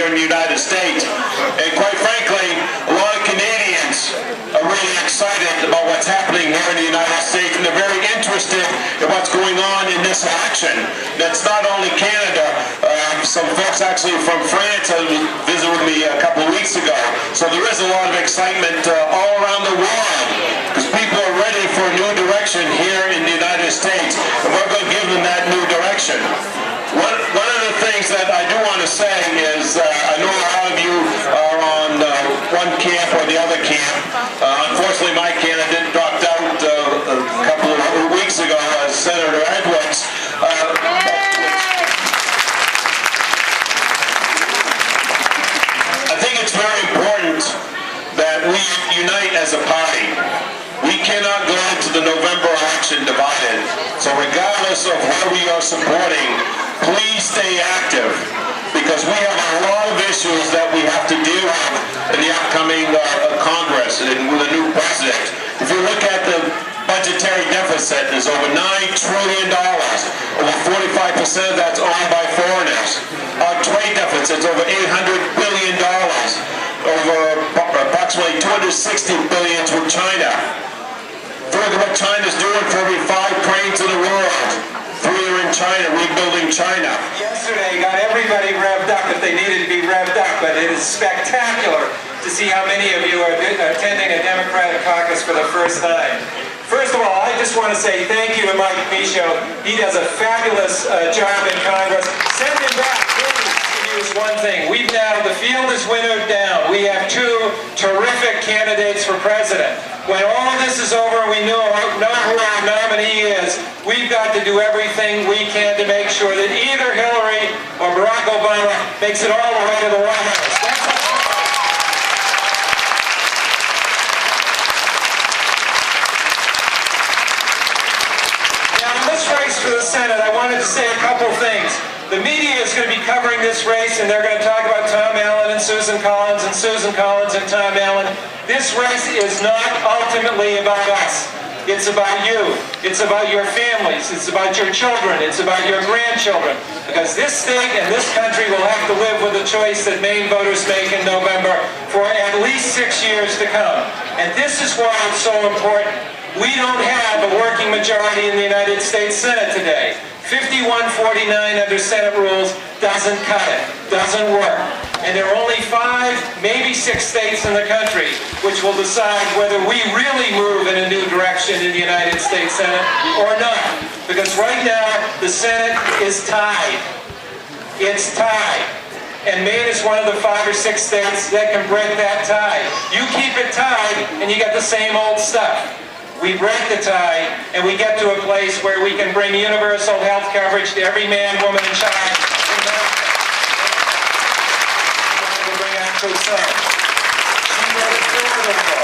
here in the United States. And quite frankly, a lot of Canadians are really excited about what's happening here in the United States, and they're very interested in what's going on in this election. That's not only Canada. Some folks actually from France visited with me a couple of weeks ago. So there is a lot of excitement all around the world, because people are ready for a new direction here in the United States, and we're going to give them that new direction. One of the things that I do want to say is I know a lot of you are on one camp or the other camp. Unfortunately, my candidate dropped out a couple of weeks ago as Senator Edwards. I think it's very important that we unite as a party. We cannot go into the November election divided. So regardless of who we are supporting, please stay active, because we have a lot of issues that we have to deal with in the upcoming Congress and with a new president. If you look at the budgetary deficit, there's over $9 trillion. Over 45% of that's owned by foreigners. Our trade deficit's over $800 billion. Over approximately $260 billion with China. Further, what China's doing for every 5 cranes in the world. 3 are in China, rebuilding China. Yesterday got everybody revved up if they needed to be revved up, but it is spectacular to see how many of you are attending a Democratic caucus for the first time. First of all, I just want to say thank you to Mike Michaud. He does a fabulous job in Congress. Send him back, please. Use one thing. The field is winnowed down. We have 2 terrific candidates for president. When all this is over, we know who our nominee is. We've got to do everything we can to make sure that either Hillary or Barack Obama makes it all the way to the White House. Now, in this race for the Senate, I wanted to say a couple things. The media is going to be covering this race, and they're going to talk about Tom Allen and Susan Collins and Susan Collins and Tom Allen. This race is not ultimately about us. It's about you. It's about your families. It's about your children. It's about your grandchildren. Because this state and this country will have to live with the choice that Maine voters make in November for at least 6 years to come. And this is why it's so important. We don't have a working majority in the United States Senate today. 51-49 under Senate rules doesn't cut it, doesn't work. And there are only 5, maybe 6 states in the country which will decide whether we really move in a new direction in the United States Senate or not. Because right now, the Senate is tied. It's tied. And Maine is one of the 5 or 6 states that can break that tie. You keep it tied, and you get the same old stuff. We break the tie, and we get to a place where we can bring universal health coverage to every man, woman, and child. To bring out troops home. She voted for the law.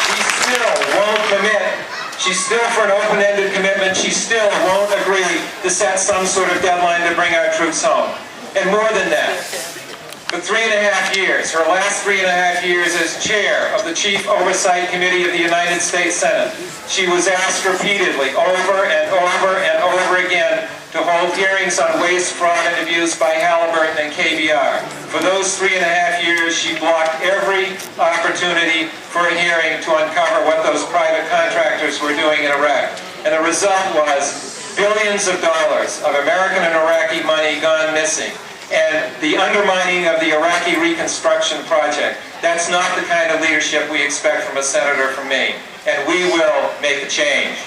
She still won't commit. She's still for an open-ended commitment. She still won't agree to set some sort of deadline to bring our troops home. And more than that, for 3.5 years, her last 3.5 years as chair of the Chief Oversight Committee of the United States Senate, she was asked repeatedly, over and over and over again, to hold hearings on waste, fraud, and abuse by Halliburton and KBR. For those 3.5 years, she blocked every opportunity for a hearing to uncover what those private contractors were doing in Iraq. And the result was billions of dollars of American and Iraqi money gone missing. And the undermining of the Iraqi reconstruction project. That's not the kind of leadership we expect from a senator from Maine. And we will make a change.